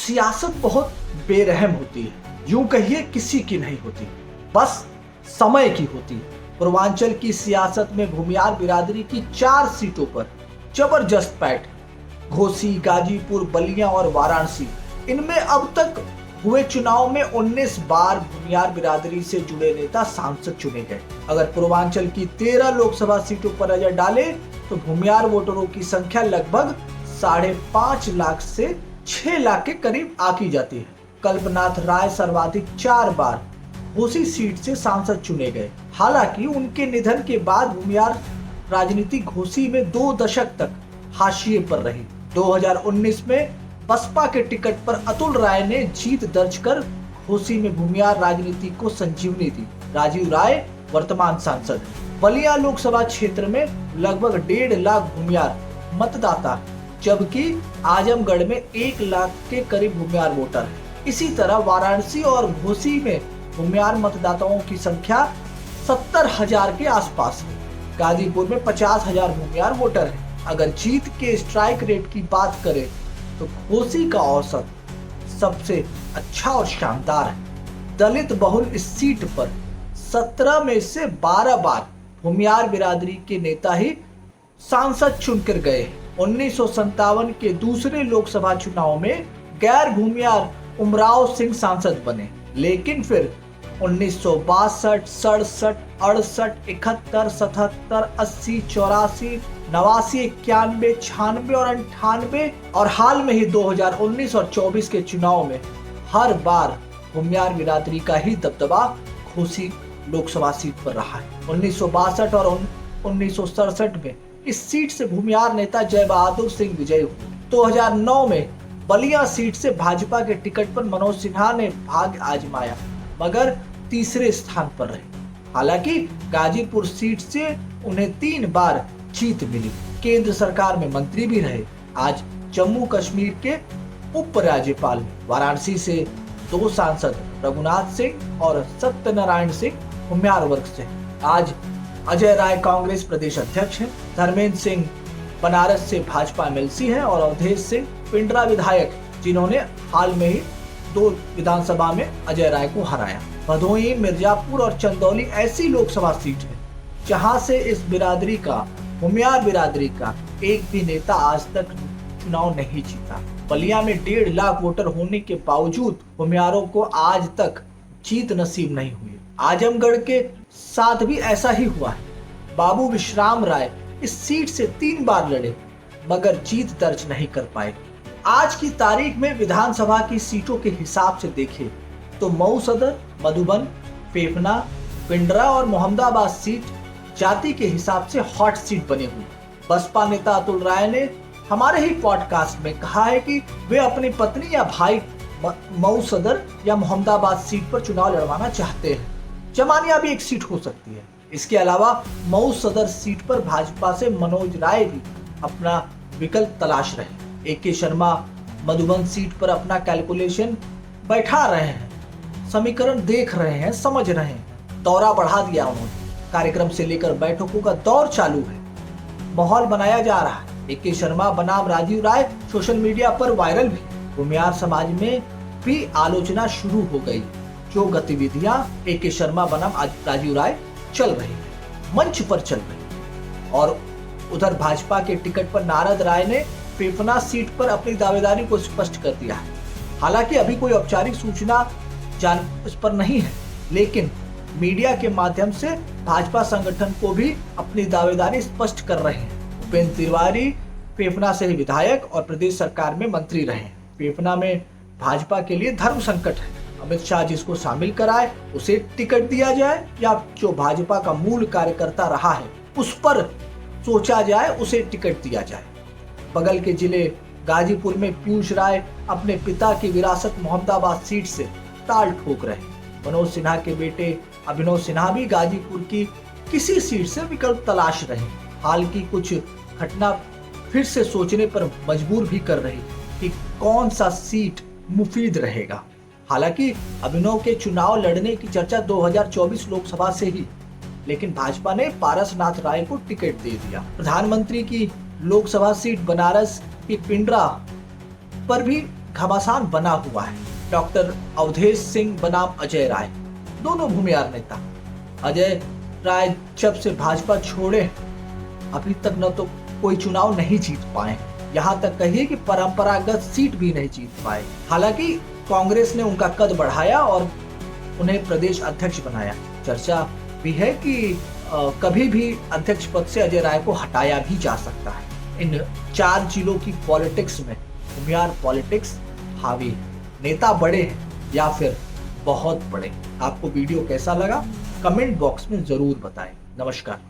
सियासत बहुत बेरहम होती है, यूं कहिए किसी की नहीं होती, बस समय की होती है। पूर्वांचल की सियासत में भूमियार बिरादरी की 4 सीटों पर जबरदस्त पैठ, घोसी, गाजीपुर, बलिया और वाराणसी। इनमें अब तक हुए चुनाव में 19 बार भूमियार बिरादरी से जुड़े नेता सांसद चुने गए। अगर पूर्वांचल की 13 लोकसभा सीटों पर नजर डाले तो भूमियार वोटरों की संख्या लगभग 5.5 लाख से 6 लाख के करीब आकी जाती है। कल्पनाथ राय सर्वाधिक 4 बार घोसी सीट से सांसद चुने गए। हालांकि उनके निधन के बाद भूमियार राजनीति घोसी में 2 दशक तक हाशिए पर रही। 2019 में बसपा के टिकट पर अतुल राय ने जीत दर्ज कर घोसी में भूमियार राजनीति को संजीवनी दी। राजीव राय वर्तमान सांसद। बलिया लोकसभा क्षेत्र में लगभग 1.5 लाख भूमियार मतदाता, जबकि आजमगढ़ में 1 लाख के करीब भूमियार वोटर हैं। इसी तरह वाराणसी और घोसी में भूमियार मतदाताओं की संख्या 70,000 के आसपास है। गाजीपुर में 50,000 भूमियार वोटर हैं। अगर जीत के स्ट्राइक रेट की बात करें तो घोसी का औसत सबसे अच्छा और शानदार है। दलित बहुल इस सीट पर 17 में से 12 बार भूमियार बिरादरी के नेता ही सांसद चुनकर गए। 1957 के दूसरे लोकसभा चुनाव में गैर भूमियार उमराव सिंह सांसद बने, लेकिन फिर 1962, 67, 68, 71, 77, 80, 84, 89, 91, 96 और 98 और हाल में ही 2019 और 24 के चुनाव में हर बार भूमियार बिरादरी का ही दबदबा घोसी लोकसभा सीट पर रहा है। 1962 और 1967 में इस सीट से भूमियार नेता जय बहादुर सिंह विजयी हुए। 2009 में बलिया सीट से भाजपा के टिकट पर मनोज सिन्हा ने भाग्य आजमाया, मगर तीसरे स्थान पर रहे। हालांकि गाजीपुर सीट से उन्हें 3 बार जीत मिली। केंद्र सरकार में मंत्री भी रहे। आज जम्मू कश्मीर के उपराज्यपाल। वाराणसी से 2 सांसद रघुनाथ सिंह और सत्यनारायण सिंह भूमियार वर्ग से। आज अजय राय कांग्रेस प्रदेश अध्यक्ष हैं। धर्मेंद्र सिंह बनारस से भाजपा एमएलसी हैं और अवधेश सिंह पिंडरा विधायक, जिन्होंने हाल में ही 2 विधानसभा में अजय राय को हराया। भदोही, मिर्जापुर और चंदौली ऐसी लोकसभा सीट है जहां से इस बिरादरी का, भूमियार बिरादरी का एक भी नेता आज तक चुनाव नहीं जीता। बलिया में 1.5 लाख वोटर होने के बावजूद भूमियारों को आज तक जीत नसीब नहीं हुई। आजमगढ़ के साथ भी ऐसा ही हुआ है। बाबू विश्राम राय इस सीट से 3 बार लड़े, मगर जीत दर्ज नहीं कर पाए। आज की तारीख में विधानसभा की सीटों के हिसाब से देखें तो मऊ सदर, मधुबन, फेफना, पिंडरा और मोहम्मदाबाद सीट जाति के हिसाब से हॉट सीट बनी हुई। बसपा नेता अतुल राय ने हमारे ही पॉडकास्ट में कहा है कि वे अपनी पत्नी या भाई मऊ सदर या मोहम्मदाबाद सीट पर चुनाव लड़वाना चाहते हैं। जमानिया भी एक सीट हो सकती है। इसके अलावा मऊ सदर सीट पर भाजपा से मनोज राय भी अपना विकल्प तलाश रहे। AK शर्मा मधुबन सीट पर अपना कैलकुलेशन बैठा रहे हैं, समीकरण देख रहे हैं, समझ रहे हैं। दौरा बढ़ा दिया उन्होंने। कार्यक्रम से लेकर बैठकों का दौर चालू है। माहौल बनाया जा रहा है। AK शर्मा बनाम राजीव राय सोशल मीडिया पर वायरल भी। भूमियार समाज में भी आलोचना शुरू हो गई। जो गतिविधियां AK शर्मा बनाम राजीव राय चल रही है, मंच पर चल रही। और उधर भाजपा के टिकट पर नारद राय ने फेफना सीट पर अपनी दावेदारी को स्पष्ट कर दिया है। हालांकि अभी कोई औपचारिक सूचना इस पर नहीं है, लेकिन मीडिया के माध्यम से भाजपा संगठन को भी अपनी दावेदारी स्पष्ट कर रहे हैं। उपेंद्र तिवारी फेफना से ही विधायक और प्रदेश सरकार में मंत्री रहे हैं। फेफना में भाजपा के लिए धर्म संकट है। अमित शाह जिसको शामिल कराए उसे टिकट दिया जाए, या जो भाजपा का मूल कार्यकर्ता रहा है उस पर सोचा जाए, उसे टिकट दिया जाए। बगल के जिले गाजीपुर में पीयूष राय अपने पिता की विरासत मोहम्मदाबाद सीट से ताल ठोक रहे हैं। मनोज सिन्हा के बेटे अभिनव सिन्हा भी गाजीपुर की किसी सीट से विकल्प तलाश रहे हैं। हाल की कुछ घटना फिर से सोचने पर मजबूर भी कर रही कि कौन सा सीट मुफीद रहेगा। हालांकि अभिनव के चुनाव लड़ने की चर्चा 2024 लोकसभा से ही, लेकिन भाजपा ने पारसनाथ राय को टिकट दे दिया। प्रधानमंत्री की लोकसभा सीट बनारस की पिंडरा पर भी घमासान बना हुआ है। डॉक्टर अवधेश सिंह बनाम अजय राय, दोनों भूमिहार नेता। अजय राय जब से भाजपा छोड़े अभी तक न तो कोई चुनाव नहीं जीत पाए, यहाँ तक कहिए कि परंपरागत सीट भी नहीं जीत पाए। हालांकि कांग्रेस ने उनका कद बढ़ाया और उन्हें प्रदेश अध्यक्ष बनाया। चर्चा भी है कि कभी भी अध्यक्ष पद से अजय राय को हटाया भी जा सकता है। इन 4 जिलों की पॉलिटिक्स में भूमिहार पॉलिटिक्स हावी है। नेता बड़े हैं या फिर बहुत बड़े। आपको वीडियो कैसा लगा कमेंट बॉक्स में जरूर बताएं। नमस्कार।